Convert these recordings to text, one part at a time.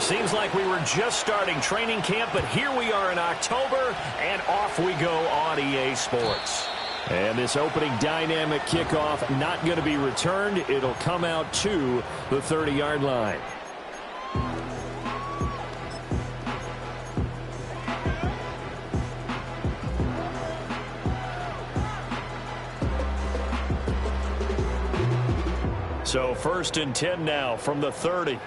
Seems like we were just starting training camp, but here we are in October, and off we go on EA Sports. And this opening dynamic kickoff not going to be returned. It'll come out to the 30-yard line. So 1st and 10 now from the 30.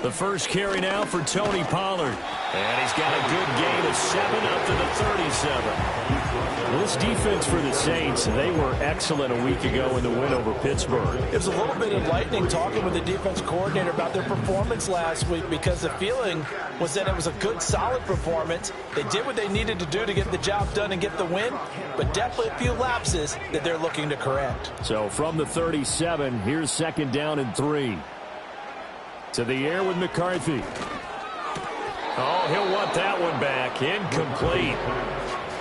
The first carry now for Tony Pollard. And he's got a good gain of 7 up to the 37. This defense for the Saints, they were excellent a week ago in the win over Pittsburgh. It was a little bit enlightening talking with the defense coordinator about their performance last week, because the feeling was that it was a good, solid performance. They did what they needed to do to get the job done and get the win, but definitely a few lapses that they're looking to correct. So from the 37, here's 2nd down and 3. To the air with McCarthy. Oh, he'll want that one back. Incomplete.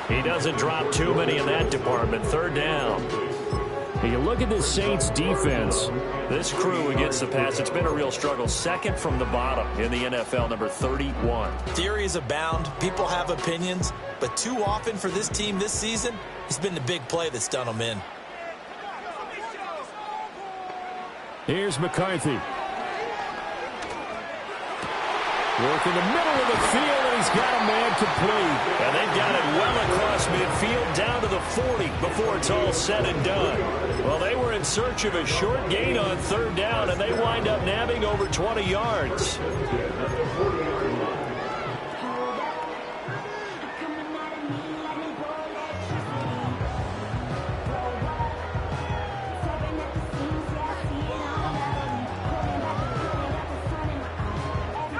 He doesn't drop too many in that department. 3rd down. You look at this Saints defense. This crew against the pass, it's been a real struggle. 2nd from the bottom in the NFL, number 31. Theories abound. People have opinions. But too often for this team this season, it's been the big play that's done them in. Here's McCarthy. Work in the middle of the field, and he's got a man complete. And they've got it well across midfield, down to the 40 before it's all said and done. Well, they were in search of a short gain on 3rd down, and they wind up nabbing over 20 yards.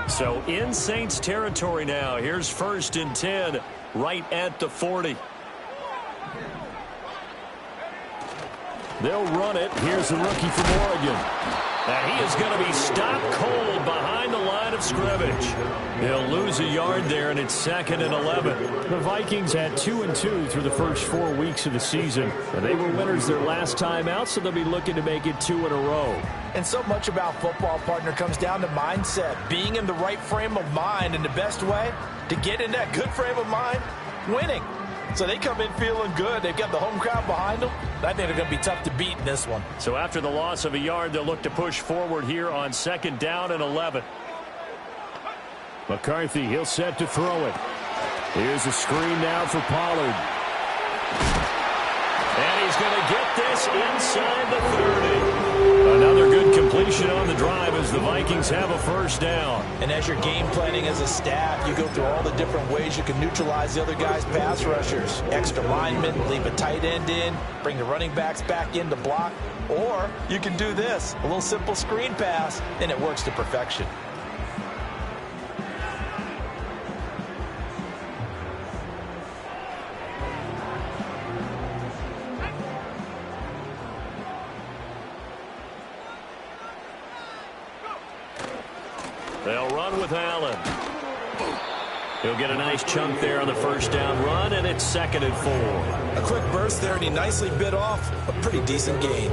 So in Saints territory now. Here's 1st and 10 right at the 40. They'll run it. Here's the rookie from Oregon. And he is going to be stopped cold behind the line of scrimmage. He'll lose a yard there, and it's 2nd and 11. The Vikings had 2-2 through the first 4 weeks of the season. And they were winners their last time out, so they'll be looking to make it 2 in a row. And so much about football, partner, comes down to mindset. Being in the right frame of mind, and the best way to get in that good frame of mind, winning. So they come in feeling good. They've got the home crowd behind them. I think they're going to be tough to beat in this one. So after the loss of a yard, they'll look to push forward here on 2nd down and 11. McCarthy, he'll set to throw it. Here's a screen now for Pollard. And he's going to get this inside the 30. Another good completion on the drive as the Vikings have a 1st down. And as you're game planning as a staff, you go through all the different ways you can neutralize the other guy's pass rushers. Extra linemen, leave a tight end in, bring the running backs back in to block. Or you can do this, a little simple screen pass, and it works to perfection. They'll run with Allen. He'll get a nice chunk there on the 1st down run, and it's 2nd and 4. A quick burst there, and he nicely bit off a pretty decent gain.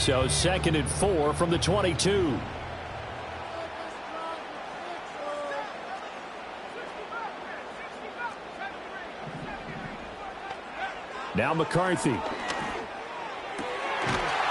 So 2nd and 4 from the 22. Now McCarthy.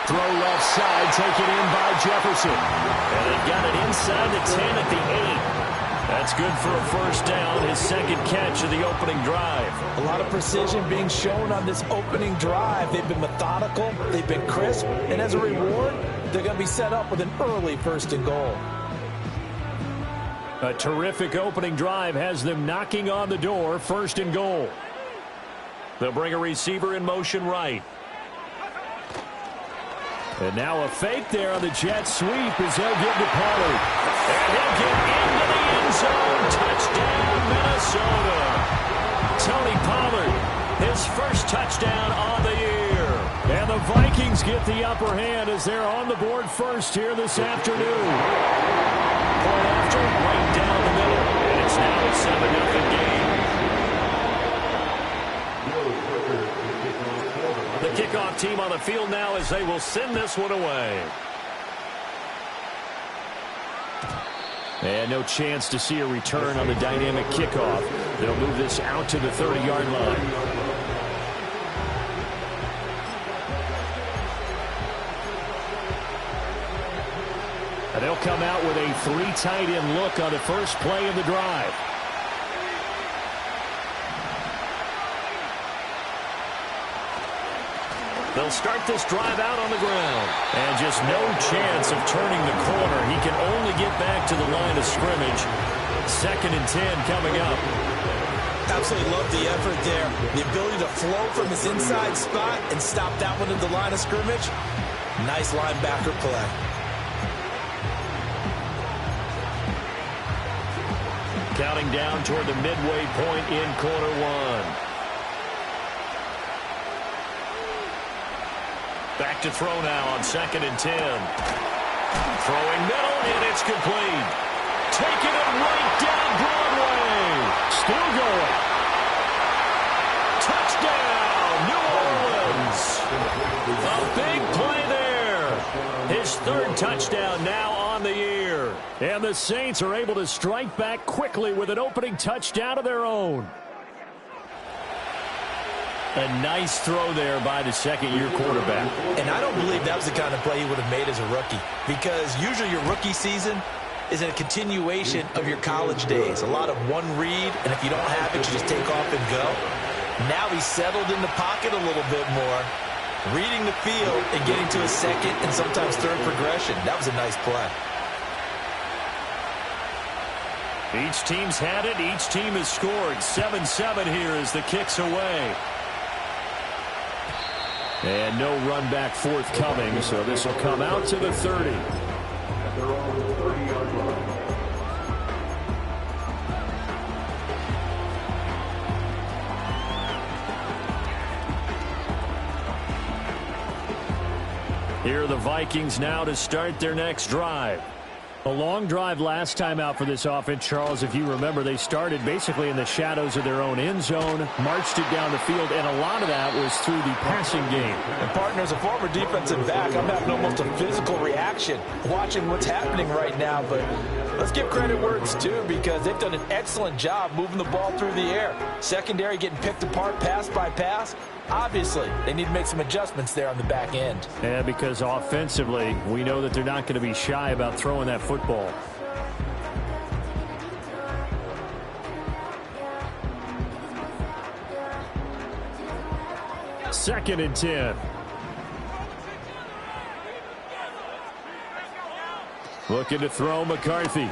Throw left side, taken in by Jefferson. And they got it inside the 10 at the 8. That's good for a 1st down, his 2nd catch of the opening drive. A lot of precision being shown on this opening drive. They've been methodical, they've been crisp, and as a reward, they're going to be set up with an early 1st and goal. A terrific opening drive has them knocking on the door, 1st and goal. They'll bring a receiver in motion right. And now a fake there on the jet sweep as they'll get to Pollard. And he'll get into the end zone. Touchdown, Minnesota. Tony Pollard, his first touchdown on the year. And the Vikings get the upper hand as they're on the board first here this afternoon. Point after, right down the middle. And it's now a 7-0 game. The kickoff team on the field now as they will send this one away. And no chance to see a return on the dynamic kickoff. They'll move this out to the 30-yard line. And they'll come out with a 3 tight end look on the first play of the drive. They'll start this drive out on the ground. And just no chance of turning the corner. He can only get back to the line of scrimmage. 2nd and 10 coming up. Absolutely love the effort there. The ability to flow from his inside spot and stop that one at the line of scrimmage. Nice linebacker play. Counting down toward the midway point in quarter one. Back to throw now on 2nd and 10. Throwing middle, and it's complete. Taking it right down Broadway. Still going. Touchdown, New Orleans. A big play there. His 3rd touchdown now on the year. And the Saints are able to strike back quickly with an opening touchdown of their own. A nice throw there by the 2nd-year quarterback. And I don't believe that was the kind of play he would have made as a rookie, because usually your rookie season is a continuation of your college days. A lot of one read, and if you don't have it, you just take off and go. Now he's settled in the pocket a little bit more, reading the field and getting to a 2nd and sometimes 3rd progression. That was a nice play. Each team's had it. Each team has scored. 7-7 here as the kick's away. And no run back forthcoming, so this will come out to the 30. Here are the Vikings now to start their next drive. A long drive last time out for this offense, Charles. If you remember, they started basically in the shadows of their own end zone, marched it down the field, and a lot of that was through the passing game. And partner, as a former defensive back, I'm having almost a physical reaction watching what's happening right now. But let's give credit where it's due, because they've done an excellent job moving the ball through the air. Secondary getting picked apart pass by pass. Obviously, they need to make some adjustments there on the back end. Yeah, because offensively, we know that they're not going to be shy about throwing that football. Second and 10. Looking to throw McCarthy.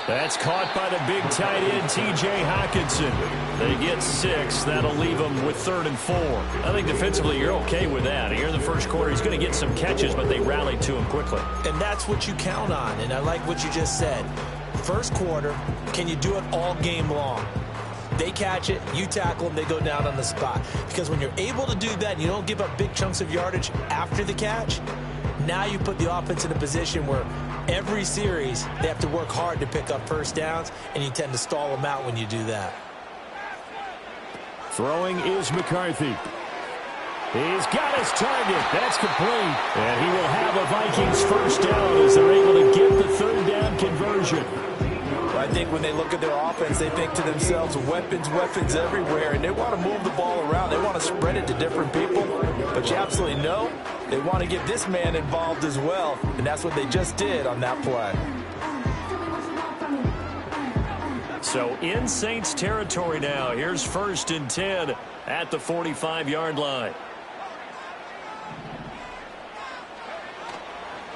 That's caught by the big tight end, T.J. Hockenson. They get 6. That'll leave them with 3rd and 4. I think defensively you're okay with that. Here in the first quarter, he's going to get some catches, but they rallied to him quickly. And that's what you count on, and I like what you just said. First quarter, can you do it all game long? They catch it, you tackle them, they go down on the spot. Because when you're able to do that and you don't give up big chunks of yardage after the catch, now you put the offense in a position where every series they have to work hard to pick up first downs, and you tend to stall them out when you do that. Throwing is McCarthy. He's got his target. That's complete. And he will have a Vikings first down as they're able to get the 3rd down conversion. I think when they look at their offense, they think to themselves, weapons, weapons everywhere, and they want to move the ball around. They want to spread it to different people, but you absolutely know they want to get this man involved as well, and that's what they just did on that play. So in Saints territory now. Here's 1st and 10 at the 45-yard line.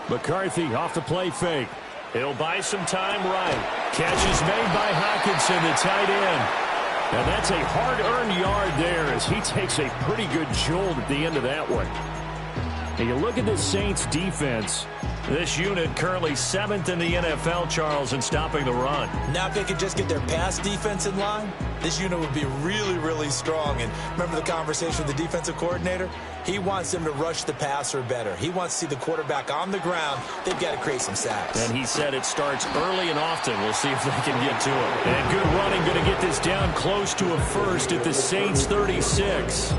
McCarthy off the play fake. He'll buy some time right. Catch is made by Hockenson, the tight end. And that's a hard-earned yard there as he takes a pretty good jolt at the end of that one. Now you look at this Saints defense. This unit currently 7th in the NFL, Charles, in stopping the run. Now if they could just get their pass defense in line, this unit would be really, really strong. And remember the conversation with the defensive coordinator? He wants them to rush the passer better. He wants to see the quarterback on the ground. They've got to create some sacks. And he said it starts early and often. We'll see if they can get to it. And good running, going to get this down close to a first at the Saints 36.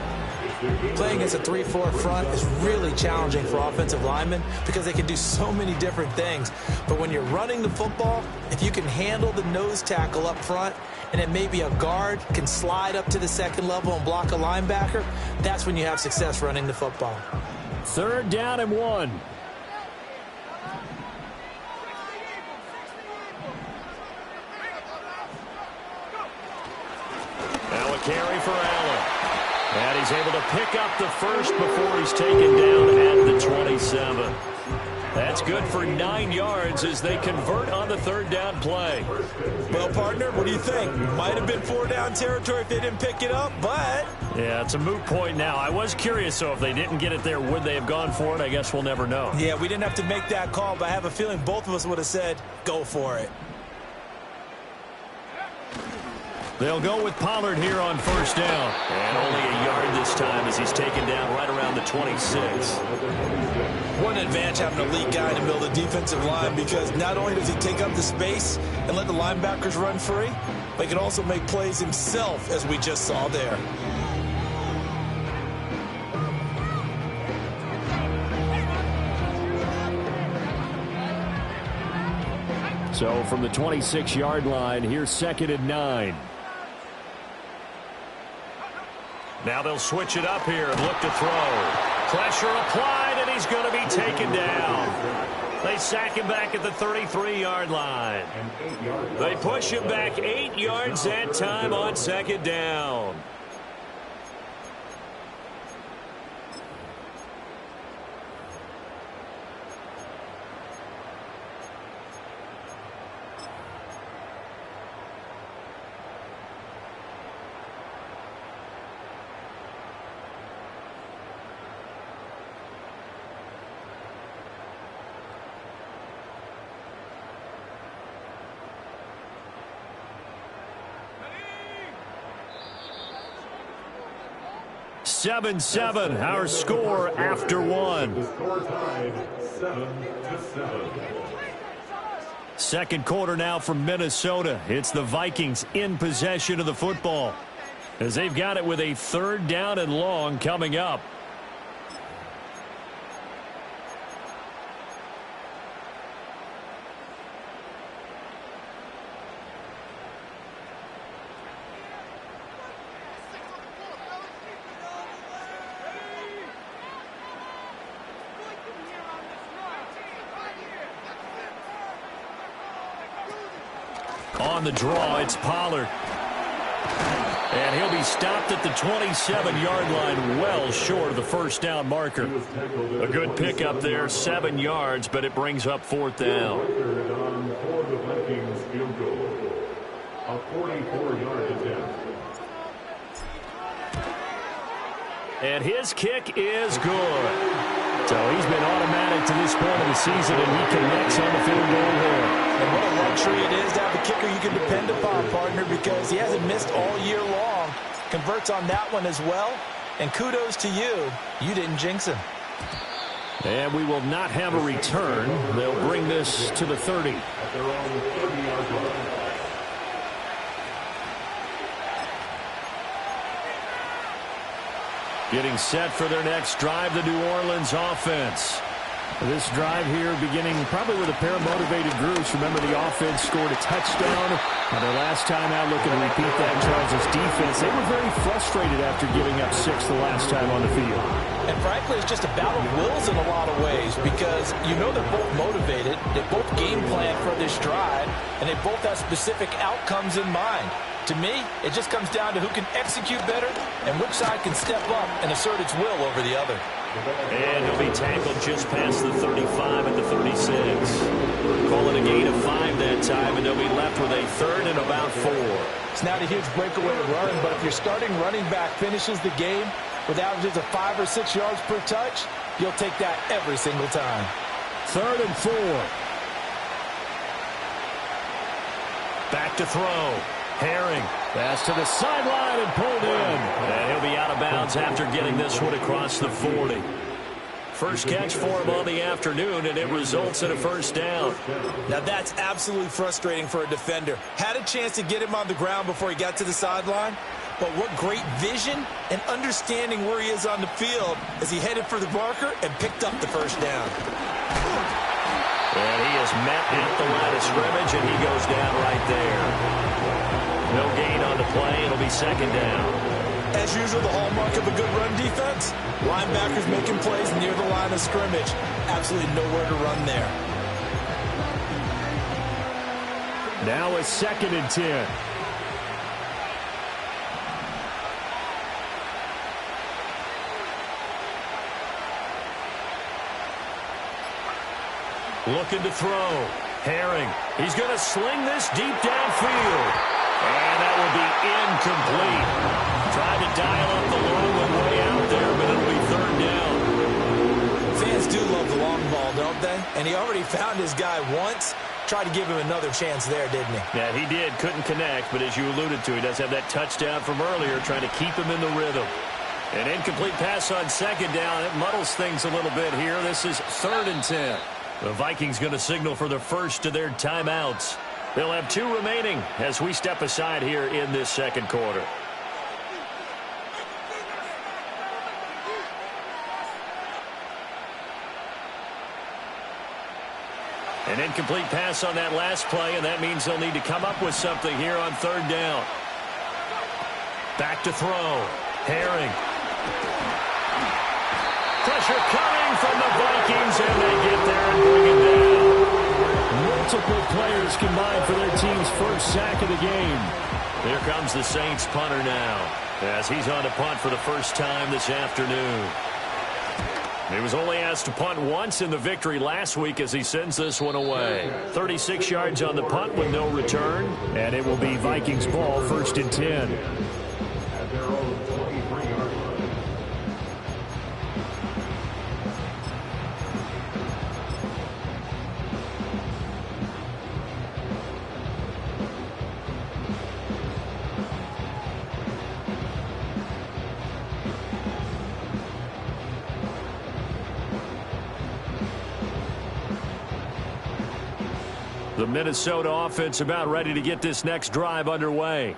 Playing against a 3-4 front is really challenging for offensive linemen because they can do so many different things. But when you're running the football, if you can handle the nose tackle up front, and then maybe a guard can slide up to the second level and block a linebacker, that's when you have success running the football. 3rd down and 1. Now a carry for Allen. And he's able to pick up the first before he's taken down at the 27. That's good for 9 yards as they convert on the 3rd down play. Well, partner, what do you think? Might have been 4-down territory if they didn't pick it up, but... Yeah, it's a moot point now. I was curious, so if they didn't get it there, would they have gone for it? I guess we'll never know. Yeah, we didn't have to make that call, but I have a feeling both of us would have said, go for it. They'll go with Pollard here on 1st down. And only a yard this time as he's taken down right around the 26. What an advantage having a elite guy in the middle of the defensive line, because not only does he take up the space and let the linebackers run free, but he can also make plays himself, as we just saw there. So from the 26-yard line, here's 2nd and 9. Now they'll switch it up here and look to throw. Pressure applied, and he's going to be taken down. They sack him back at the 33-yard line. They push him back 8 yards that time on 2nd down. Seven, our score after 1. The score tied 7-7. 2nd quarter now from Minnesota. It's the Vikings in possession of the football as they've got it with a 3rd down and long coming up. On the draw, it's Pollard. And he'll be stopped at the 27-yard line, well short of the 1st down marker. A good pickup there, 7 yards, but it brings up 4th down. For the Vikings field goal, a 44-yard attempt. And his kick is good. So he's been automatic to this point of the season, and he connects on the field goal here. And what a luxury it is to have a kicker you can depend upon, partner, because he hasn't missed all year long. Converts on that one as well. And kudos to you. You didn't jinx him. And we will not have a return. They'll bring this to the 30. At their own 30-yard line. Getting set for their next drive, the New Orleans offense. This drive here beginning probably with a pair of motivated groups. Remember, the offense scored a touchdown. Their last time out, looking to repeat that. Charles' defense, they were very frustrated after giving up 6 the last time on the field. And frankly, it's just a battle of wills in a lot of ways, because you know they're both motivated. They both game plan for this drive, and they both have specific outcomes in mind. To me, it just comes down to who can execute better and which side can step up and assert its will over the other. And he'll be tackled just past the 35 at the 36. Call it a gain of 5 that time, and they'll be left with a 3rd and about 4. It's not a huge breakaway run, but if your starting running back finishes the game with averages of 5 or 6 yards per touch, You'll take that every single time. 3rd and 4. Back to throw. Herring. Pass to the sideline and pulled in. And he'll be out of bounds after getting this one across the 40. First catch for him on the afternoon, and it results in a first down. Now that's absolutely frustrating for a defender. Had a chance to get him on the ground before he got to the sideline, but what great vision and understanding where he is on the field as he headed for the marker and picked up the first down. And he is met at the line of scrimmage, and he goes down right there. No gain on the play. It'll be second down. As usual, the hallmark of a good run defense, linebackers making plays near the line of scrimmage. Absolutely nowhere to run there. Now it's 2nd and 10. Looking to throw. Herring. He's going to sling this deep downfield. And that will be incomplete. Tried to dial up the long one way out there, but it'll be 3rd down. Fans do love the long ball, don't they? And he already found his guy once. Tried to give him another chance there, didn't he? Yeah, he did. Couldn't connect, but as you alluded to, he does have that touchdown from earlier, trying to keep him in the rhythm. An incomplete pass on 2nd down. It muddles things a little bit here. This is 3rd and 10. The Vikings going to signal for the first of their timeouts. They'll have 2 remaining as we step aside here in this second quarter. An incomplete pass on that last play, and that means they'll need to come up with something here on 3rd down. Back to throw. Herring. Pressure coming from the Vikings, and they get there and bring it down. Multiple players combined for their team's first sack of the game. Here comes the Saints punter now, as he's on to punt for the first time this afternoon. He was only asked to punt once in the victory last week as he sends this one away. 36 yards on the punt with no return, and it will be Vikings ball, 1st and 10. At their own 23-yard line. The Minnesota offense about ready to get this next drive underway.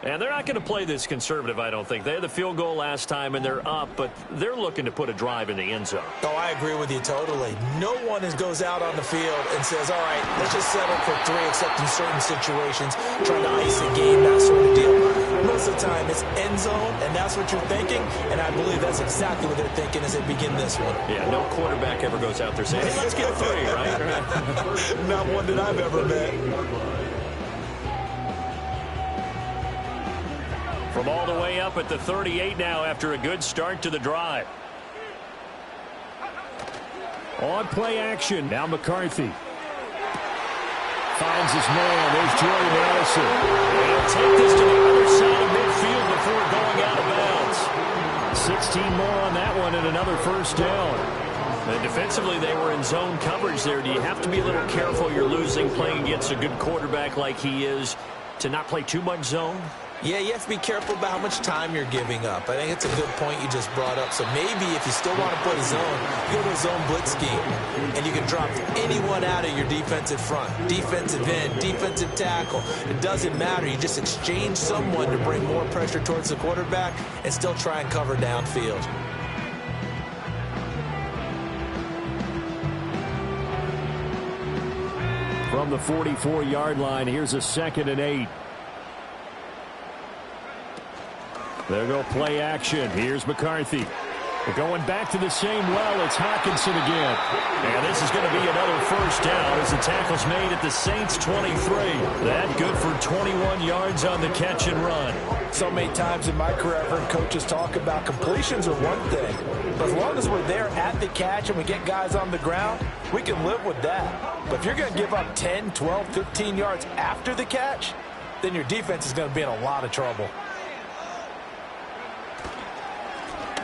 And they're not going to play this conservative, I don't think. They had the field goal last time, and they're up, but they're looking to put a drive in the end zone. Oh, I agree with you totally. No one goes out on the field and says, all right, let's just settle for 3, except in certain situations, trying to ice a game, that sort of deal. Most of the time, it's end zone, and that's what you're thinking, and I believe that's exactly what they're thinking as they begin this one. Yeah, no quarterback ever goes out there saying, hey, let's get 3, right? Not one that I've ever met. From all the way up at the 38 now after a good start to the drive. On play action, now McCarthy. Finds his man, there's Jordan Addison. And he'll take this to the other side of midfield before going out of bounds. 16 more on that one and another first down. And defensively, they were in zone coverage there. Do you have to be a little careful you're losing playing against a good quarterback like he is to not play too much zone? Yeah, you have to be careful about how much time you're giving up. I think it's a good point you just brought up. So maybe if you still want to play zone, you go to a zone blitz scheme, and you can drop anyone out of your defensive front, defensive end, defensive tackle. It doesn't matter. You just exchange someone to bring more pressure towards the quarterback and still try and cover downfield. From the 44-yard line, here's a 2nd and 8. There go play action. Here's McCarthy. We're going back to the same well. It's Hockenson again. And this is going to be another first down as the tackle's made at the Saints' 23. That good for 21 yards on the catch and run. So many times in my career, I've heard coaches talk about completions are one thing. But as long as we're there at the catch and we get guys on the ground, we can live with that. But if you're going to give up 10, 12, 15 yards after the catch, then your defense is going to be in a lot of trouble.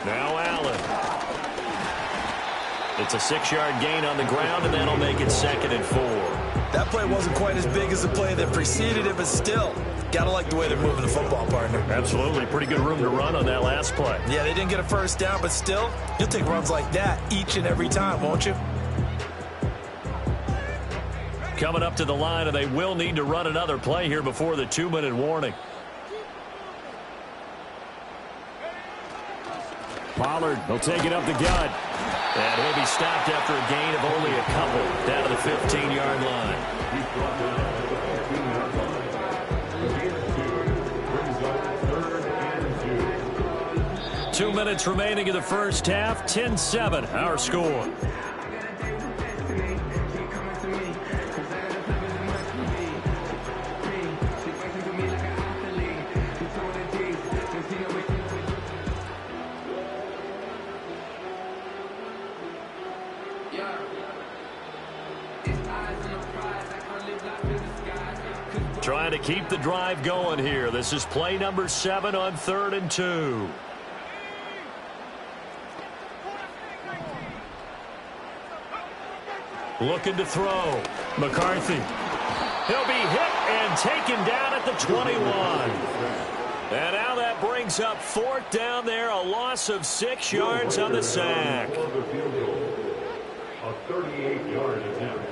Now Allen. It's a 6-yard gain on the ground, and that'll make it 2nd and 4. That play wasn't quite as big as the play that preceded it, but still, gotta like the way they're moving the football, partner. Absolutely. Pretty good room to run on that last play. Yeah, they didn't get a first down, but still, you'll take runs like that each and every time, won't you? Coming up to the line, and they will need to run another play here before the 2-minute warning. Pollard will take it up the gut. And he'll be stopped after a gain of only a couple down to the 15-yard line. 2 minutes remaining in the first half. 10-7, our score. Trying to keep the drive going here. This is play number 7 on 3rd and 2. Looking to throw. McCarthy. He'll be hit and taken down at the 21. And now that brings up 4th down there. A loss of 6 yards on the sack. A 38-yard attempt.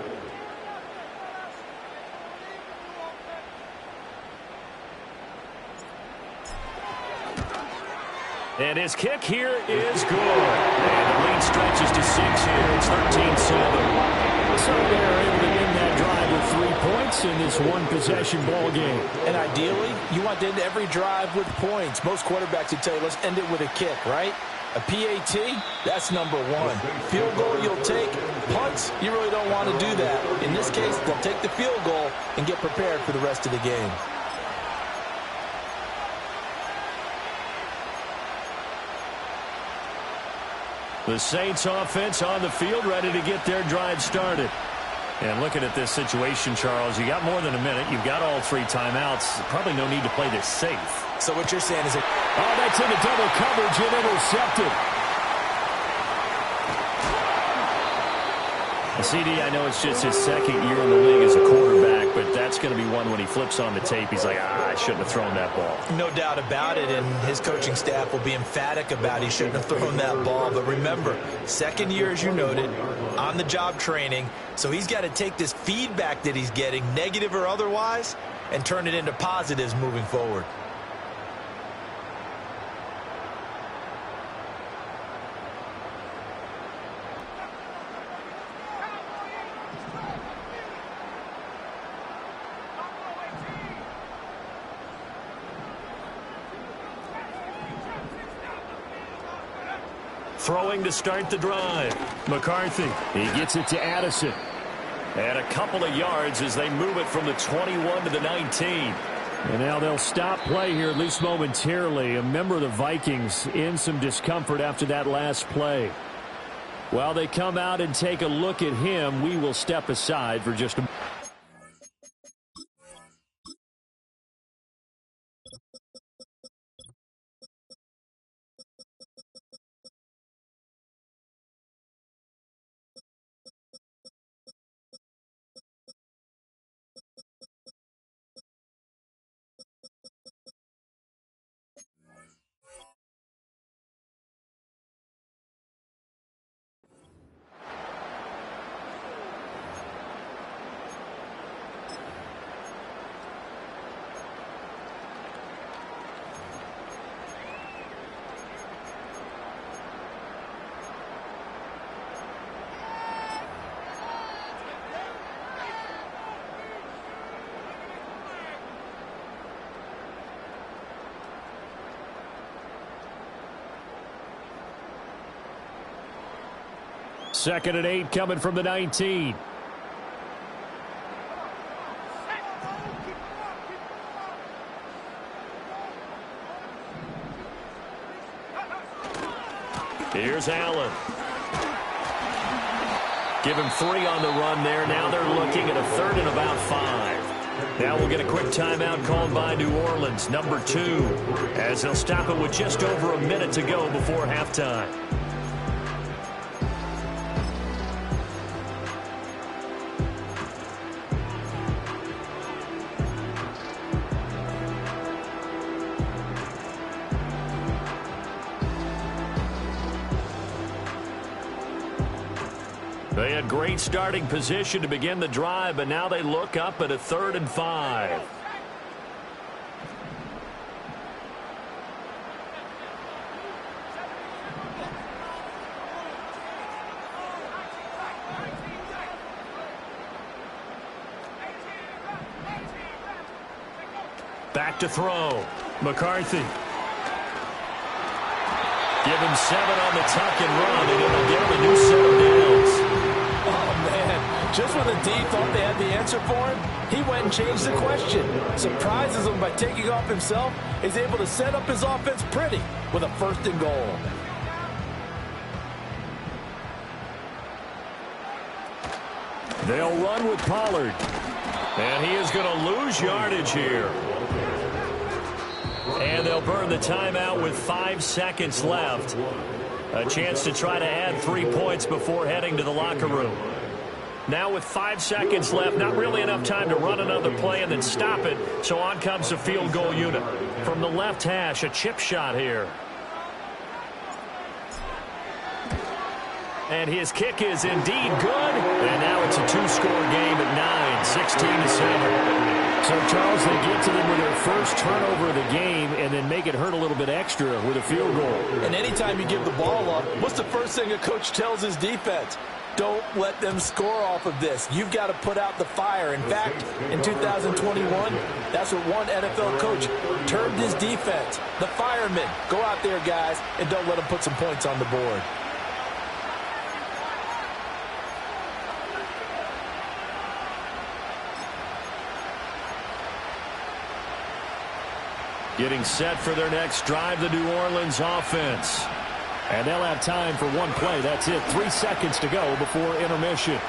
And his kick here is good. And the lead stretches to 6 here. It's 13-7. So they're able to end that drive with 3 points in this one-possession ball game. And ideally, you want to end every drive with points. Most quarterbacks would tell you, let's end it with a kick, right? A PAT, that's number 1. Field goal you'll take. Punts, you really don't want to do that. In this case, they'll take the field goal and get prepared for the rest of the game. The Saints offense on the field, ready to get their drive started. And looking at this situation, Charles, you got more than a minute. You've got all 3 timeouts. Probably no need to play this safe. So what you're saying is that... Oh, that's into double coverage and intercepted. CD, I know it's just his 2nd year in the league as a quarterback, but that's going to be one when he flips on the tape. He's like, I shouldn't have thrown that ball. No doubt about it, and his coaching staff will be emphatic about he shouldn't have thrown that ball. But remember, 2nd year, as you noted, on-the-job training, so he's got to take this feedback that he's getting, negative or otherwise, and turn it into positives moving forward. Throwing to start the drive. McCarthy. He gets it to Addison. And a couple of yards as they move it from the 21 to the 19. And now they'll stop play here, at least momentarily. A member of the Vikings in some discomfort after that last play. While they come out and take a look at him, we will step aside for just a moment. Second and 8 coming from the 19. Here's Allen. Give him 3 on the run there. Now they're looking at a 3rd and about 5. Now we'll get a quick timeout called by New Orleans, number 2, as they'll stop it with just over a minute to go before halftime. They had great starting position to begin the drive, but now they look up at a 3rd and 5. Back to throw. McCarthy. Give him 7 on the tuck and run, and it'll give him a new set of downs. Oh, man. Just when the D thought they had the answer for him, he went and changed the question. Surprises him by taking off himself. He's able to set up his offense pretty with a 1st and goal. They'll run with Pollard. And he is going to lose yardage here. And they'll burn the timeout with 5 seconds left. A chance to try to add 3 points before heading to the locker room. Now with 5 seconds left, not really enough time to run another play and then stop it. So on comes the field goal unit. From the left hash, a chip shot here. And his kick is indeed good. And now it's a 2-score game at 9, 16-7. So, Charles, they get to them with their first turnover of the game and then make it hurt a little bit extra with a field goal. And anytime you give the ball up, what's the first thing a coach tells his defense? Don't let them score off of this. You've got to put out the fire. In fact, in 2021, that's what one NFL coach termed his defense. The firemen. Go out there, guys, and don't let them put some points on the board. Getting set for their next drive, the New Orleans offense. And they'll have time for one play. That's it. 3 seconds to go before intermission.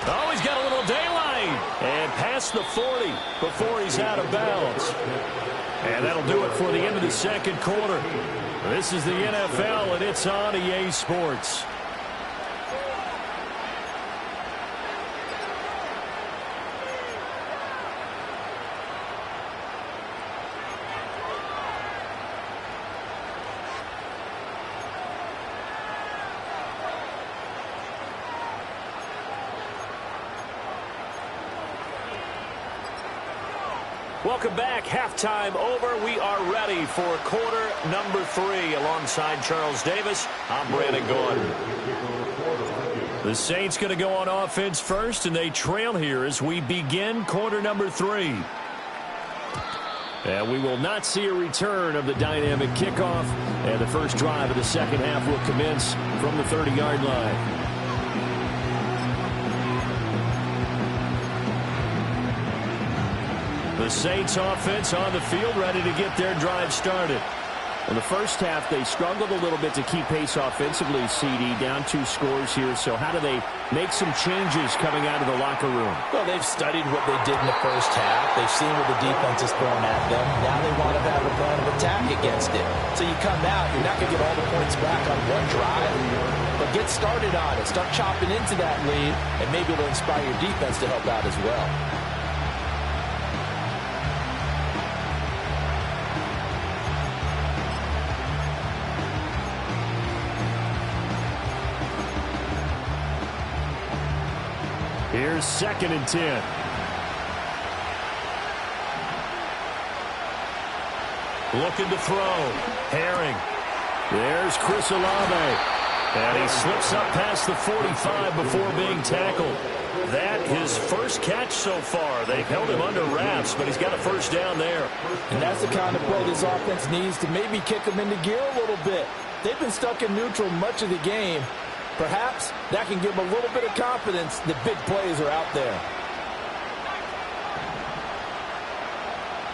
Oh, he's got a little daylight. And past the 40 before he's out of bounds. And that'll do it for the end of the second quarter. This is the NFL, and it's on EA Sports. Welcome back. Halftime over. We are ready for quarter number 3. Alongside Charles Davis, I'm Brandon Gordon. The Saints going to go on offense first, and they trail here as we begin quarter number 3. And we will not see a return of the dynamic kickoff, and the first drive of the second half will commence from the 30-yard line. The Saints offense on the field, ready to get their drive started. In the first half, they struggled a little bit to keep pace offensively, CD, down 2 scores here. So how do they make some changes coming out of the locker room? Well, they've studied what they did in the first half. They've seen what the defense is throwing at them. Now they want to have a plan of attack against it. So you come out, you're not going to get all the points back on one drive, but get started on it. Start chopping into that lead, and maybe it'll inspire your defense to help out as well. Here's 2nd and 10. Looking to throw. Herring. There's Chris Olave. And he slips up past the 45 before being tackled. That his first catch so far. They've held him under wraps, but he's got a first down there. And that's the kind of play this offense needs to maybe kick them into gear a little bit. They've been stuck in neutral much of the game. Perhaps that can give them a little bit of confidence that big plays are out there.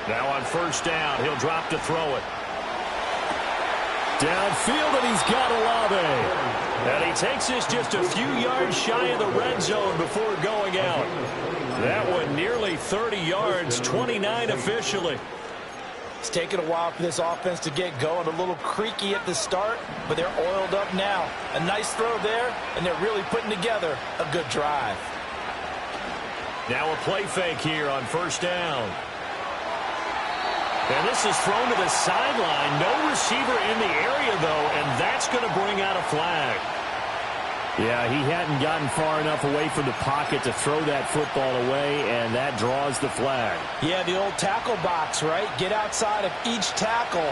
Now on first down, he'll drop to throw it. Downfield, and he's got Olave. And he takes this just a few yards shy of the red zone before going out. That one nearly 30 yards, 29 officially. It's taken a while for this offense to get going. A little creaky at the start, but they're oiled up now. A nice throw there, and they're really putting together a good drive. Now a play fake here on first down. And this is thrown to the sideline. No receiver in the area, though, and that's going to bring out a flag. Yeah, he hadn't gotten far enough away from the pocket to throw that football away, and that draws the flag. Yeah, the old tackle box, right? Get outside of each tackle,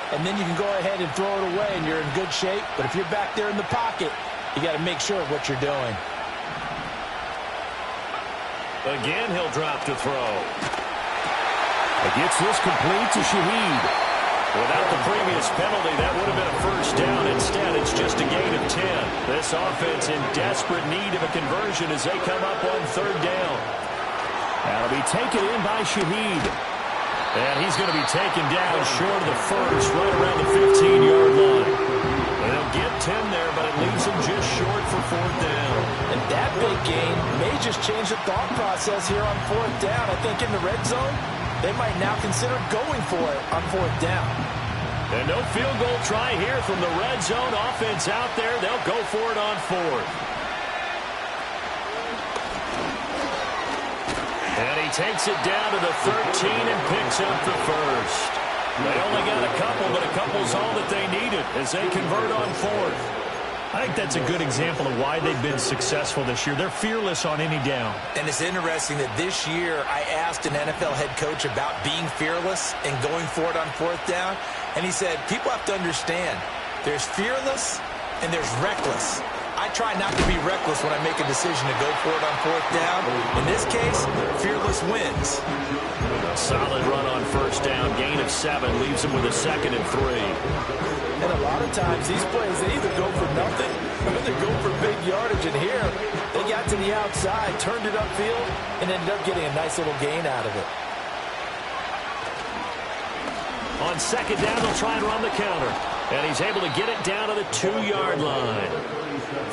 and then you can go ahead and throw it away, and you're in good shape. But if you're back there in the pocket, you got to make sure of what you're doing. Again, he'll drop to throw. He gets this complete to Shaheed. Without the previous penalty, that would have been a first down. Instead, it's just a gain of 10. This offense in desperate need of a conversion as they come up on third down. That'll be taken in by Shaheed. And he's going to be taken down short of the first, right around the 15-yard line. And they'll get 10 there, but it leaves them just short for fourth down. And that big gain may just change the thought process here on fourth down. I think in the red zone, they might now consider going for it on fourth down. And no field goal try here from the red zone. Offense out there. They'll go for it on fourth. And he takes it down to the 13 and picks up the first. They only got a couple, but a couple's all that they needed as they convert on fourth. I think that's a good example of why they've been successful this year. They're fearless on any down. And it's interesting that this year I asked an NFL head coach about being fearless and going for it on fourth down. And he said, people have to understand, there's fearless and there's reckless. I try not to be reckless when I make a decision to go for it on fourth down. In this case, fearless wins. Solid run on first down. Gain of 7 leaves them with a 2nd and 3. And a lot of times these plays, they either go for nothing or they go for big yardage. And here, they got to the outside, turned it upfield, and ended up getting a nice little gain out of it. On second down, they'll try and run the counter. And he's able to get it down to the 2-yard line.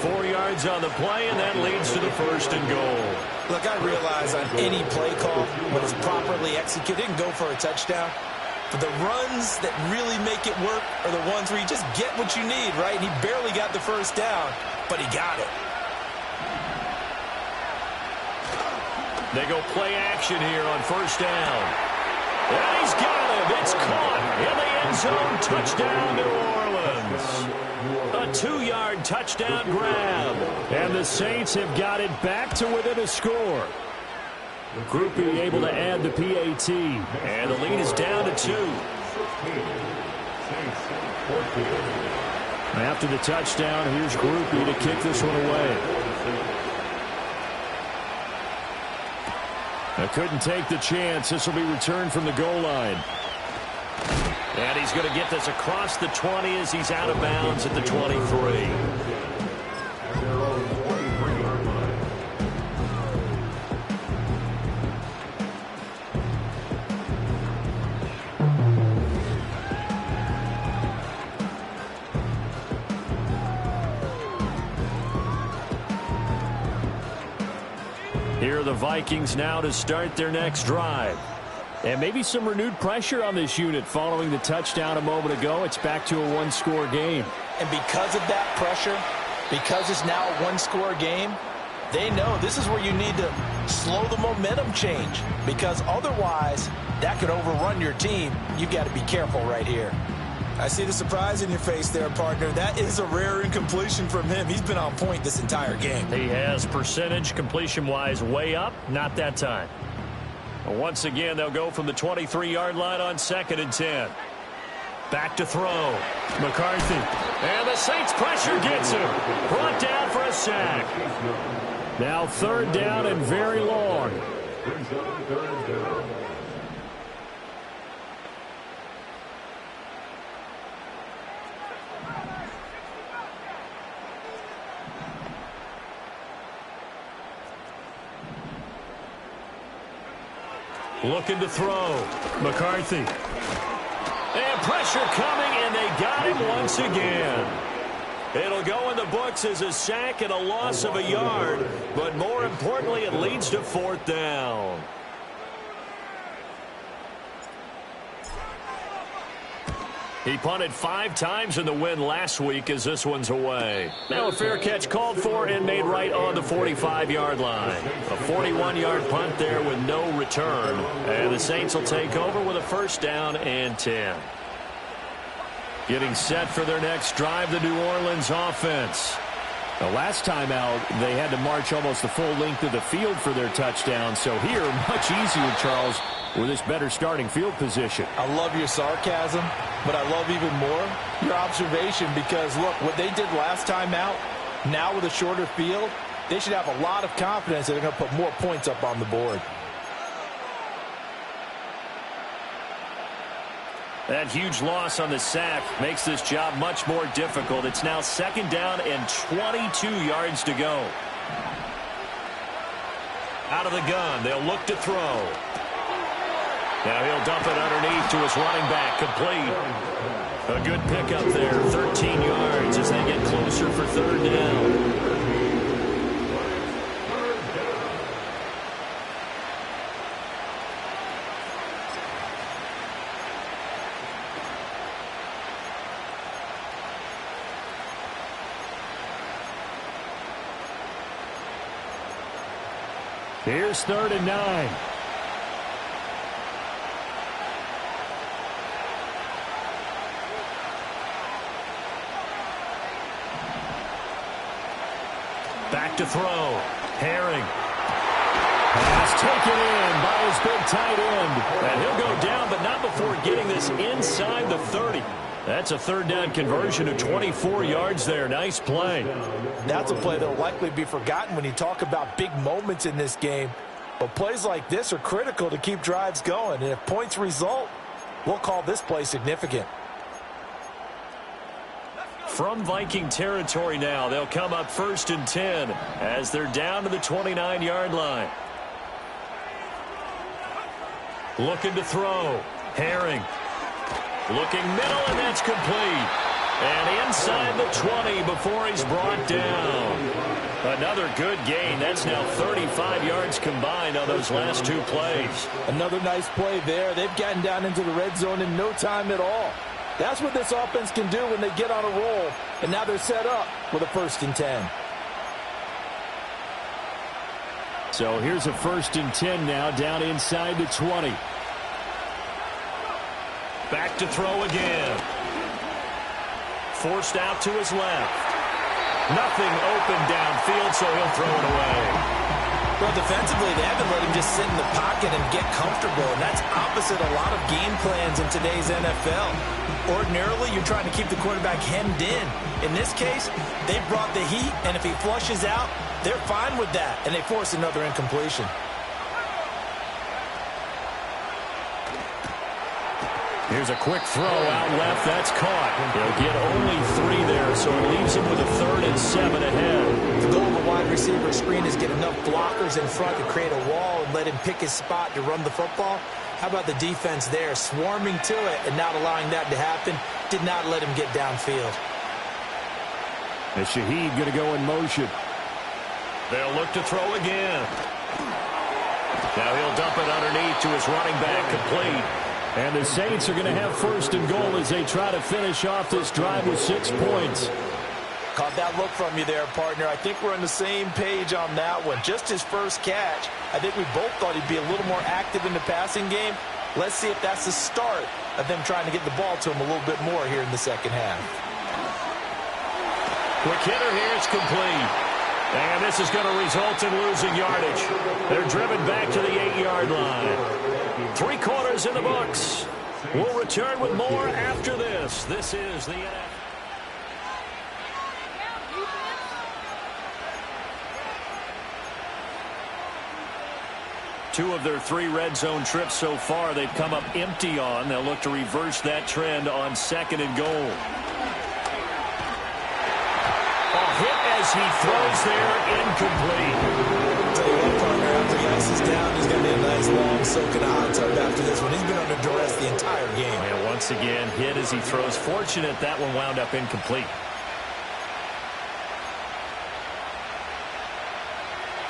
4 yards on the play, and that leads to the 1st and goal. Look, I realize on any play call, when it's properly executed, it can go for a touchdown. But the runs that really make it work are the ones where you just get what you need, right? And he barely got the first down, but he got it. They go play action here on first down. And he's got him. It's caught in the end zone. Touchdown, New Orleans. A 2-yard touchdown grab. And the Saints have got it back to within a score. Groupie able to add the PAT. And the lead is down to 2. After the touchdown, here's Groupie to kick this one away. I couldn't take the chance. This will be returned from the goal line. And he's going to get this across the 20 as he's out of bounds at the 23. Here are the Vikings now to start their next drive. And maybe some renewed pressure on this unit following the touchdown a moment ago. It's back to a one-score game. And because of that pressure, because it's now a one-score game, they know this is where you need to slow the momentum change. Because otherwise, that could overrun your team. You've got to be careful right here. I see the surprise in your face there, partner. That is a rare incompletion from him. He's been on point this entire game. He has percentage completion-wise way up. Not that time. Once again, they'll go from the 23-yard line on 2nd and 10. Back to throw. McCarthy. And the Saints pressure gets him. Brought down for a sack. Now 3rd down and very long. Looking to throw. McCarthy. And pressure coming, and they got him once again. It'll go in the books as a sack and a loss of a yard, but more importantly, it leads to 4th down. He punted 5 times in the win last week as this one's away. Now a fair catch called for and made right on the 45-yard line. A 41-yard punt there with no return. And the Saints will take over with a 1st down and 10. Getting set for their next drive, the New Orleans offense. The last time out, they had to march almost the full length of the field for their touchdown. So here, much easier, Charles, with this better starting field position. I love your sarcasm, but I love even more your observation because, look, what they did last time out, now with a shorter field, they should have a lot of confidence that they're going to put more points up on the board. That huge loss on the sack makes this job much more difficult. It's now 2nd down and 22 yards to go. Out of the gun, they'll look to throw. Now he'll dump it underneath to his running back, complete. A good pickup there, 13 yards as they get closer for 3rd down. Here's 3rd and 9. Back to throw. Herring. Pass taken in by his big tight end. And he'll go down, but not before getting this inside the 30. That's a 3rd down conversion of 24 yards there. Nice play. That's a play that will likely be forgotten when you talk about big moments in this game. But plays like this are critical to keep drives going. And if points result, we'll call this play significant. From Viking territory now, they'll come up 1st and 10 as they're down to the 29-yard line. Looking to throw. Herring. Looking middle, and that's complete. And inside the 20 before he's brought down. Another good gain. That's now 35 yards combined on those last 2 plays. Another nice play there. They've gotten down into the red zone in no time at all. That's what this offense can do when they get on a roll. And now they're set up with a 1st and 10. So here's a 1st and 10 now down inside the 20. Back to throw again. Forced out to his left. Nothing open downfield, so he'll throw it away. Well, defensively, they haven't let him just sit in the pocket and get comfortable, and that's opposite a lot of game plans in today's NFL. Ordinarily, you're trying to keep the quarterback hemmed in. In this case, they brought the heat, and if he flushes out, they're fine with that, and they force another incompletion. Here's a quick throw out left. That's caught. He'll get only 3 there, so it leaves him with a 3rd and 7 ahead. The goal of a wide receiver screen is get enough blockers in front to create a wall and let him pick his spot to run the football. How about the defense there, swarming to it and not allowing that to happen? Did not let him get downfield. And Shaheed going to go in motion. They'll look to throw again. Now he'll dump it underneath to his running back, complete. And the Saints are going to have 1st and goal as they try to finish off this drive with 6 points. Caught that look from you there, partner. I think we're on the same page on that one. Just his first catch. I think we both thought he'd be a little more active in the passing game. Let's see if that's the start of them trying to get the ball to him a little bit more here in the 2nd half. Quick hitter here, it's complete. And this is going to result in losing yardage. They're driven back to the 8-yard line. 3 quarters in the books. We'll return with more after this. This is the NFL. Two of their 3 red zone trips so far they've come up empty on. They'll look to reverse that trend on 2nd and goal. A hit as he throws there, incomplete. Tell you what, partner, after the ice is down, there's going to be a nice long soak in a hot tub after this one. He's been under duress the entire game. And once again, hit as he throws. Fortunate that one wound up incomplete.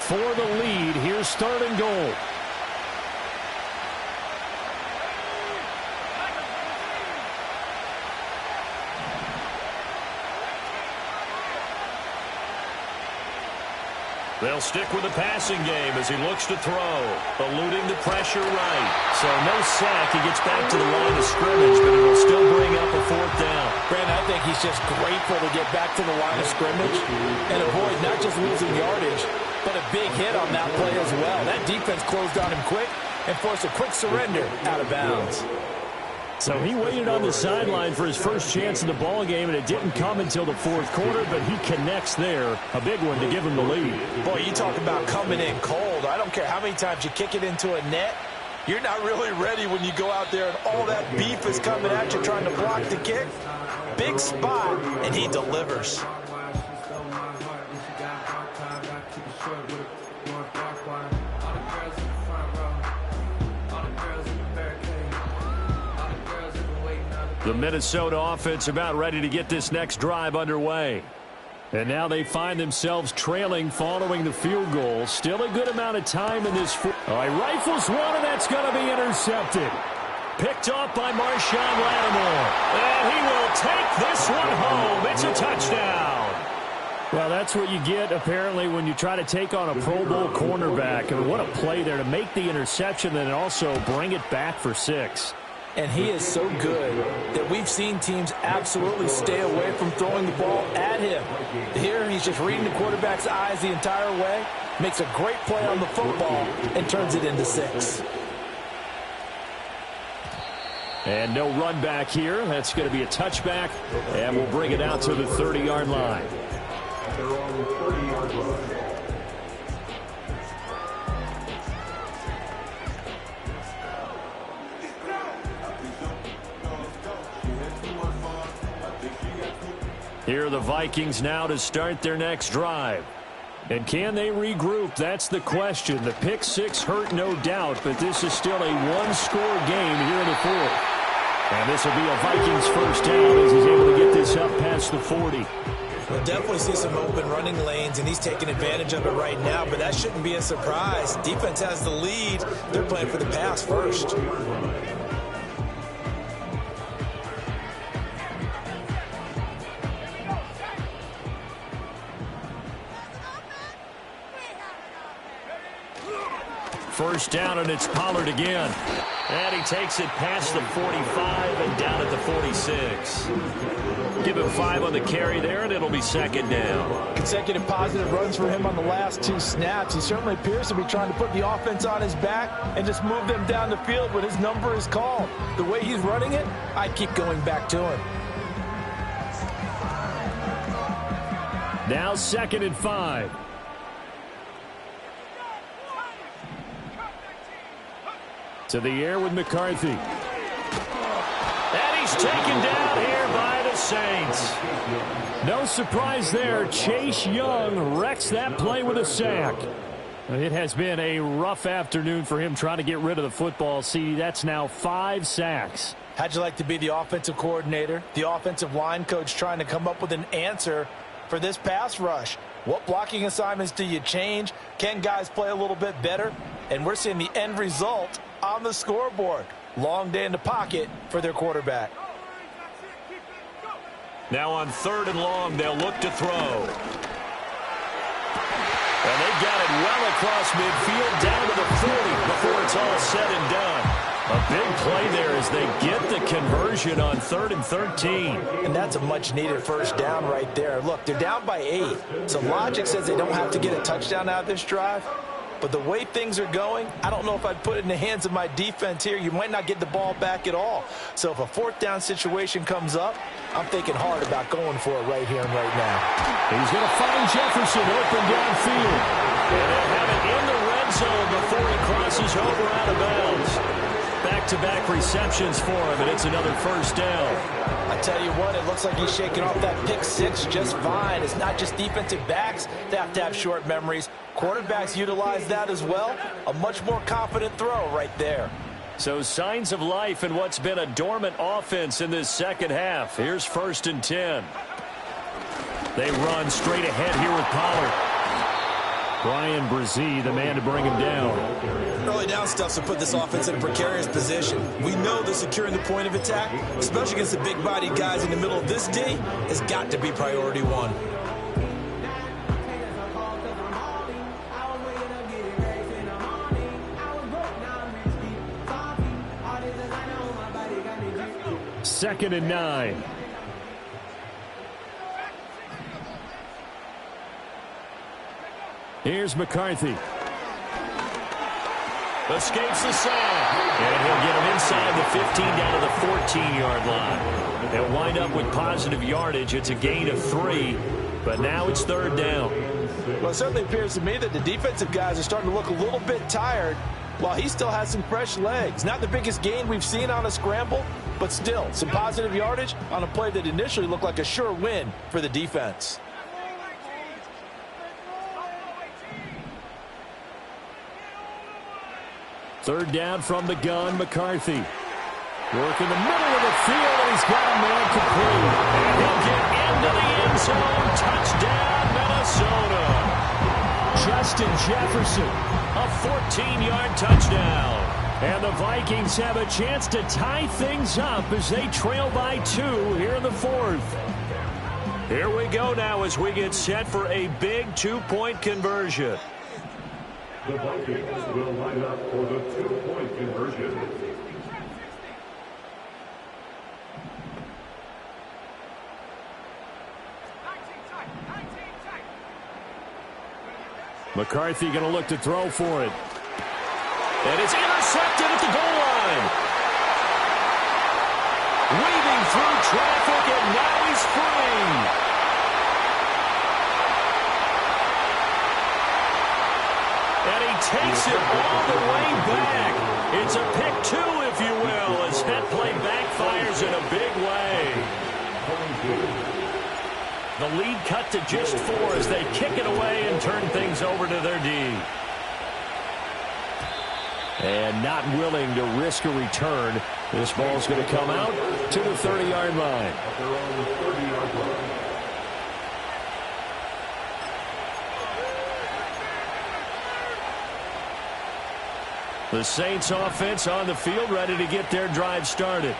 For the lead, here's 3rd and goal. They'll stick with the passing game as he looks to throw. Eluding the pressure right. So no sack. He gets back to the line of scrimmage, but it'll still bring up a 4th down. Brandon, I think he's just great painful to get back to the line of scrimmage and avoid not just losing yardage, but a big hit on that play as well. That defense closed on him quick and forced a quick surrender out of bounds. So he waited on the sideline for his first chance in the ball game, and it didn't come until the fourth quarter, but he connects there. A big one to give him the lead. Boy, you talk about coming in cold. I don't care how many times you kick it into a net. You're not really ready when you go out there and all that beef is coming at you trying to block the kick. Big spot, and he delivers. The Minnesota offense about ready to get this next drive underway. And now they find themselves trailing following the field goal. Still a good amount of time in this. All right, rifles one, and that's going to be intercepted. Picked off by Marshawn Lattimore. And he will take this one home. It's a touchdown. Well, that's what you get, apparently, when you try to take on a Pro Bowl cornerback. I mean, what a play there to make the interception and also bring it back for 6. And he is so good that we've seen teams absolutely stay away from throwing the ball at him. Here, he's just reading the quarterback's eyes the entire way, makes a great play on the football, and turns it into 6. And no run back here. That's going to be a touchback, and we'll bring it out to the 30-yard line. They're on the 30-yard line. Here are the Vikings now to start their next drive. And can they regroup? That's the question. The pick 6 hurt, no doubt, but this is still a one-score game here in the fourth. And this will be a Vikings first down as he's able to get this up past the 40. We'll definitely see some open running lanes, and he's taking advantage of it right now, but that shouldn't be a surprise. Defense has the lead. They're playing for the pass first. First down, and it's Pollard again. And he takes it past the 45 and down at the 46. Give him 5 on the carry there, and it'll be second down. Consecutive positive runs for him on the last 2 snaps. He certainly appears to be trying to put the offense on his back and just move them down the field when his number is called. The way he's running it, I keep going back to him. Now 2nd and 5. To the air with McCarthy. And he's taken down here by the Saints. No surprise there. Chase Young wrecks that play with a sack. It has been a rough afternoon for him trying to get rid of the football. See, that's now 5 sacks. How'd you like to be the offensive coordinator, the offensive line coach trying to come up with an answer for this pass rush? What blocking assignments do you change? Can guys play a little bit better? And we're seeing the end result on the scoreboard. Long day in the pocket for their quarterback. Now on 3rd and long, they'll look to throw. And they got it well across midfield down to the 40 before it's all said and done. A big play there as they get the conversion on 3rd and 13. And that's a much-needed first down right there. Look, they're down by 8. So logic says they don't have to get a touchdown out of this drive. But the way things are going, I don't know if I'd put it in the hands of my defense here. You might not get the ball back at all. So if a 4th down situation comes up, I'm thinking hard about going for it right here and right now. He's going to find Jefferson open downfield. And they'll have it in the red zone before he crosses over out of bounds. Back-to-back receptions for him, and it's another first down. I tell you what, it looks like he's shaking off that pick 6 just fine. It's not just defensive backs that have to have short memories. Quarterbacks utilize that as well. A much more confident throw right there. So signs of life in what's been a dormant offense in this second half. Here's 1st and 10. They run straight ahead here with Pollard. Brian Brzee, the man to bring him down. Early down stuffs will put this offense in a precarious position. We know that securing the point of attack, especially against the big-bodied guys in the middle of this D, has got to be priority 1. Second and 9. Here's McCarthy. Escapes the sack. And he'll get him inside the 15 down to the 14-yard line. They'll wind up with positive yardage. It's a gain of 3, but now it's 3rd down. Well, it certainly appears to me that the defensive guys are starting to look a little bit tired while he still has some fresh legs. Not the biggest gain we've seen on a scramble, but still some positive yardage on a play that initially looked like a sure win for the defense. Third down from the gun, McCarthy. Work in the middle of the field, and he's got a man complete. And he'll get into the end zone. Touchdown, Minnesota. Justin Jefferson. A 14-yard touchdown. And the Vikings have a chance to tie things up as they trail by 2 here in the 4th. Here we go now as we get set for a big 2-point conversion. The Vikings will line up for the 2-point conversion. McCarthy going to look to throw for it. And it's intercepted at the goal line. Weaving through traffic, and now he's free. And he takes it all the way back. It's a pick 2, if you will, as that play backfires in a big way. The lead cut to just 4 as they kick it away and turn things over to their D. And not willing to risk a return. This ball's going to come out to the 30-yard line. The Saints offense on the field, ready to get their drive started.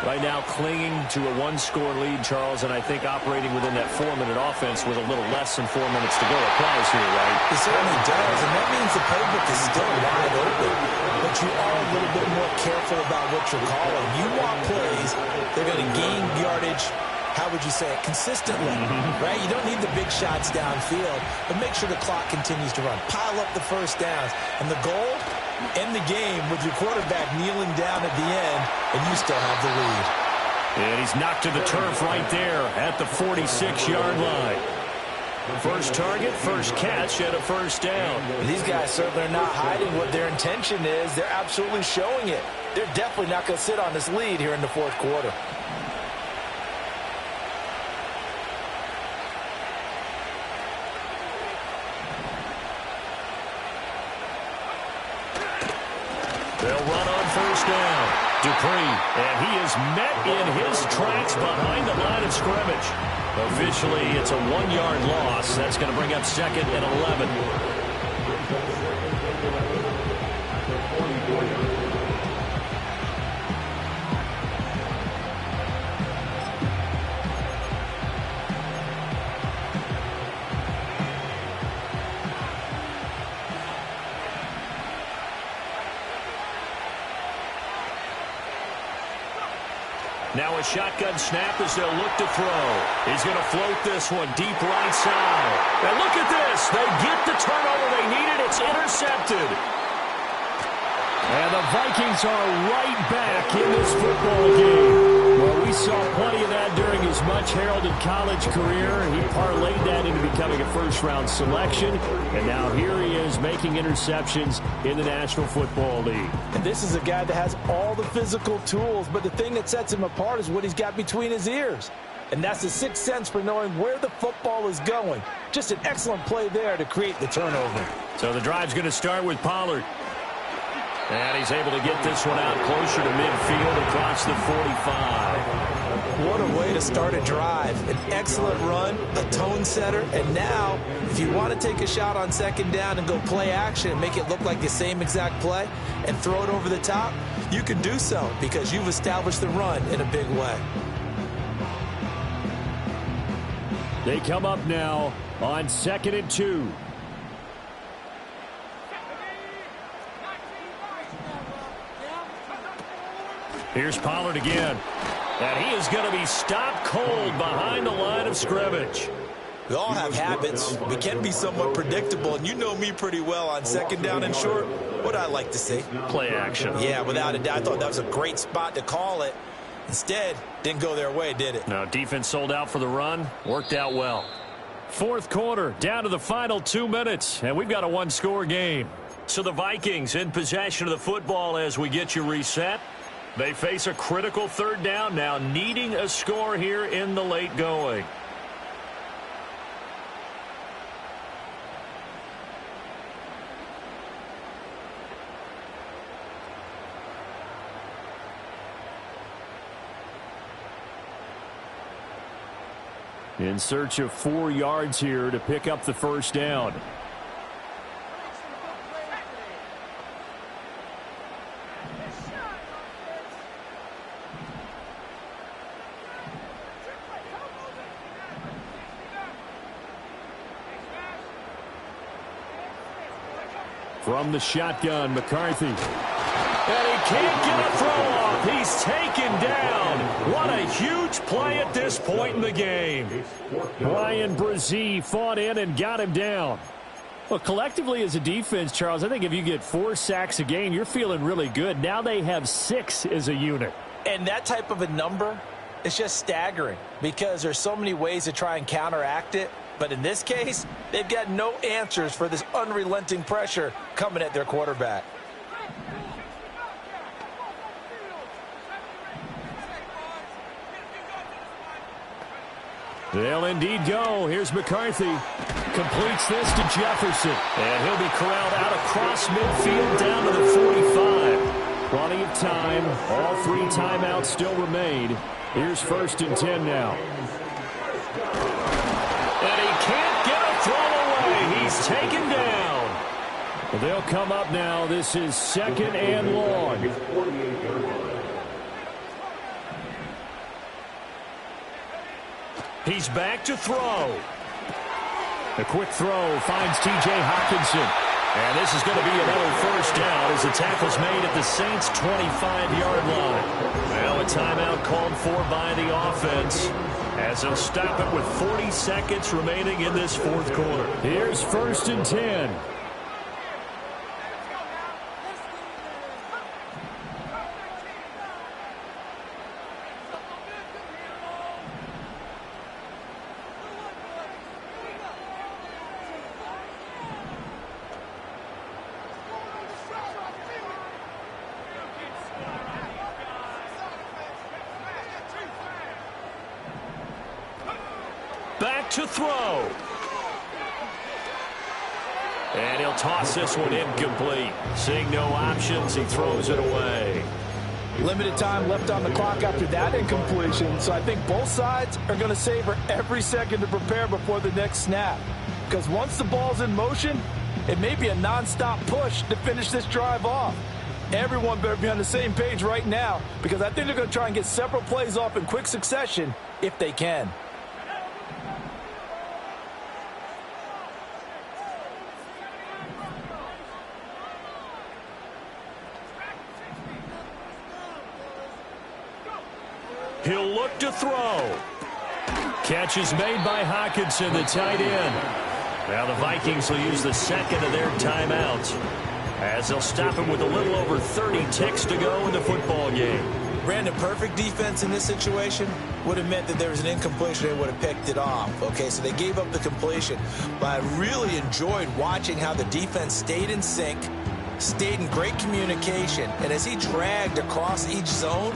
Right now clinging to a 1-score lead, Charles, and I think operating within that 4-minute offense with a little less than 4 minutes to go applies here, right? It certainly does, and that means the playbook is still wide open, but you are a little bit more careful about what you're calling. You want plays, they're going to gain yardage, how would you say it, consistently, right? You don't need the big shots downfield, but make sure the clock continues to run. Pile up the first downs, and the goal, end the game with your quarterback kneeling down at the end, and you still have the lead. And he's knocked to the turf right there at the 46-yard line. First target, first catch, and a first down. And these guys certainly are not hiding what their intention is. They're absolutely showing it. They're definitely not going to sit on this lead here in the 4th quarter. They'll run on first down. Dupree, and he is met in his tracks behind the line of scrimmage. Officially, it's a 1-yard loss. That's going to bring up 2nd and 11. Now a shotgun snap as they'll look to throw. He's going to float this one deep right side. And look at this. They get the turnover they needed. It's intercepted. And the Vikings are right back in this football game. Well, we saw plenty of that during his much-heralded college career. He parlayed that into becoming a first-round selection. And now here he is making interceptions in the National Football League. And this is a guy that has all the physical tools, but the thing that sets him apart is what he's got between his ears. And that's the sixth sense for knowing where the football is going. Just an excellent play there to create the turnover. So the drive's going to start with Pollard. And he's able to get this one out closer to midfield across the 45. What a way to start a drive. An excellent run, a tone setter, and now, if you want to take a shot on second down and go play action and make it look like the same exact play and throw it over the top, you can do so because you've established the run in a big way. They come up now on 2nd and 2. Here's Pollard again. And he is going to be stopped cold behind the line of scrimmage. We all have habits. We can be somewhat predictable, and you know me pretty well on second down and short. What I like to see? Play action. Yeah, without a doubt. I thought that was a great spot to call it. Instead, didn't go their way, did it? No, defense sold out for the run. Worked out well. Fourth quarter, down to the final 2 minutes, and we've got a one-score game. So the Vikings in possession of the football as we get you reset. They face a critical third down now, needing a score here in the late going. In search of 4 yards here to pick up the first down. From the shotgun, McCarthy. And he can't get a throw off. He's taken down. What a huge play at this point in the game. Ryan Brzee fought in and got him down. Well, collectively as a defense, Charles, I think if you get 4 sacks a game, you're feeling really good. Now they have 6 as a unit. And that type of a number is just staggering because there's so many ways to try and counteract it. But in this case, they've got no answers for this unrelenting pressure coming at their quarterback. They'll indeed go. Here's McCarthy. Completes this to Jefferson. And he'll be corralled out across midfield down to the 45. Plenty of time. All 3 timeouts still remain. Here's 1st and 10 now. And he can't get a throw away. He's taken down. They'll come up now. This is 2nd and long. He's back to throw. A quick throw finds T.J. Hockenson. And this is going to be another first down as the tackle's made at the Saints' 25-yard line. Well, a timeout called for by the offense as they'll stop it with 40 seconds remaining in this fourth quarter. Here's 1st and 10. Back to throw. And he'll toss this one incomplete. Seeing no options, he throws it away. Limited time left on the clock after that incompletion, so I think both sides are going to savor every second to prepare before the next snap. Because once the ball's in motion, it may be a non-stop push to finish this drive off. Everyone better be on the same page right now because I think they're going to try and get several plays off in quick succession if they can. He'll look to throw. Catch is made by Hockenson, the tight end. Now the Vikings will use the second of their timeouts as they'll stop him with a little over 30 ticks to go in the football game. Brandon, perfect defense in this situation would have meant that there was an incompletion. They would have picked it off. Okay, so they gave up the completion. But I really enjoyed watching how the defense stayed in sync, stayed in great communication. And as he dragged across each zone,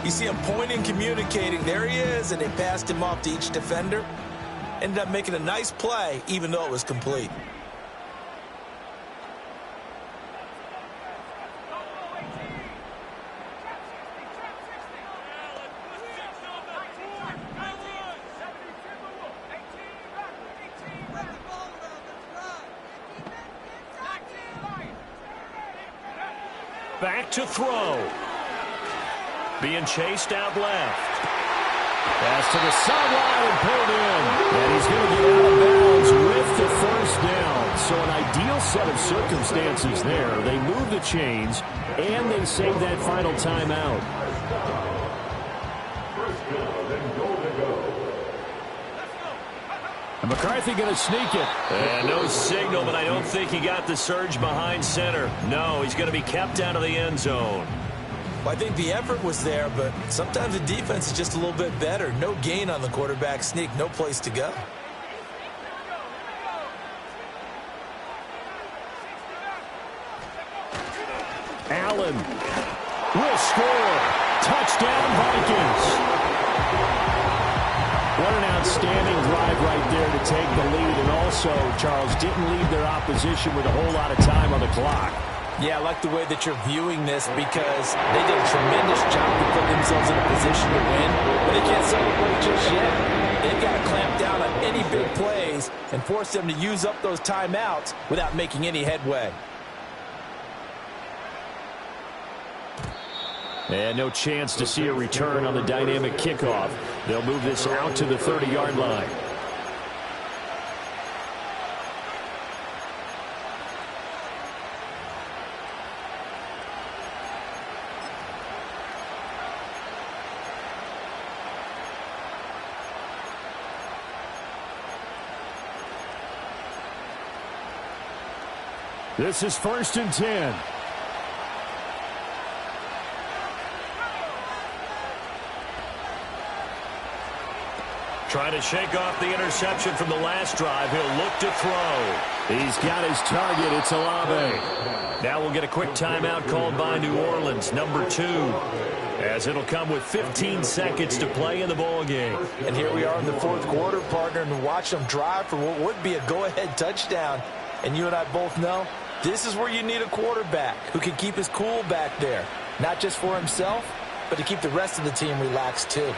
you see him pointing, communicating. There he is, and they passed him off to each defender. Ended up making a nice play, even though it was complete. Back to throw. Being chased out left. Pass to the sideline and pulled in. And he's going to get out of bounds with the first down. So an ideal set of circumstances there. They move the chains, and they save that final timeout. First down and goal to go. And McCarthy going to sneak it. And no signal, but I don't think he got the surge behind center. No, he's going to be kept out of the end zone. Well, I think the effort was there, but sometimes the defense is just a little bit better. No gain on the quarterback sneak, no place to go. Allen will score. Touchdown, Vikings. What an outstanding drive right there to take the lead. And also, Charles, didn't leave their opposition with a whole lot of time on the clock. Yeah, I like the way that you're viewing this because they did a tremendous job to put themselves in a position to win, but they can't celebrate just yet. They've got to clamp down on any big plays and force them to use up those timeouts without making any headway. And no chance to see a return on the dynamic kickoff. They'll move this out to the 30-yard line. This is 1st and 10. Trying to shake off the interception from the last drive. He'll look to throw. He's got his target. It's Olave. Now we'll get a quick timeout called by New Orleans, number 2, as it'll come with 15 seconds to play in the ball game. And here we are in the 4th quarter, partner, and watch them drive for what would be a go-ahead touchdown. And you and I both know this is where you need a quarterback who can keep his cool back there, not just for himself, but to keep the rest of the team relaxed too.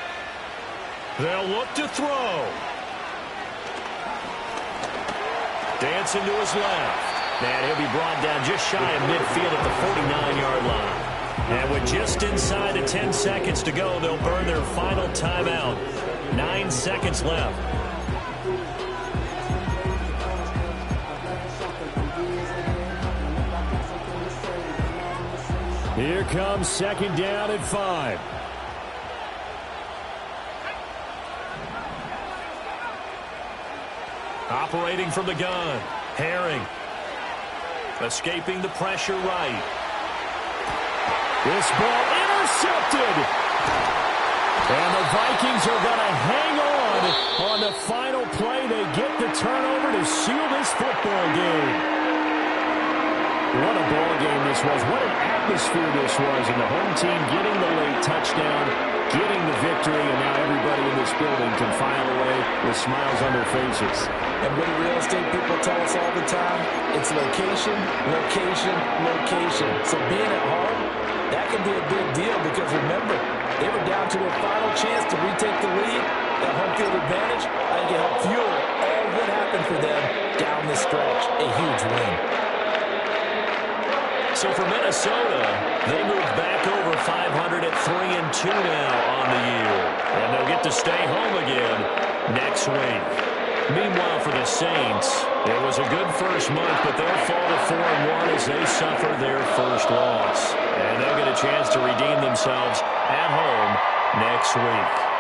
They'll look to throw. Dancing to his left. And he'll be brought down just shy of midfield at the 49-yard line. And with just inside of 10 seconds to go, they'll burn their final timeout. 9 seconds left. Here comes 2nd down and 5. Operating from the gun. Herring. Escaping the pressure right. This ball intercepted. And the Vikings are going to hang on the final play. They get the turnover to seal this football game. What a ball game this was. What an atmosphere this was. And the home team getting the late touchdown, getting the victory, and now everybody in this building can file away with smiles on their faces. And what do real estate people tell us all the time? It's location, location, location. So being at home, that can be a big deal because remember, they were down to their final chance to retake the lead. That home field advantage, I think it helped fuel all that happened for them down the stretch. A huge win. So for Minnesota, they move back over 500 at 3-2 now on the year. And they'll get to stay home again next week. Meanwhile, for the Saints, it was a good first month, but they'll fall to 4-1 as they suffer their first loss. And they'll get a chance to redeem themselves at home next week.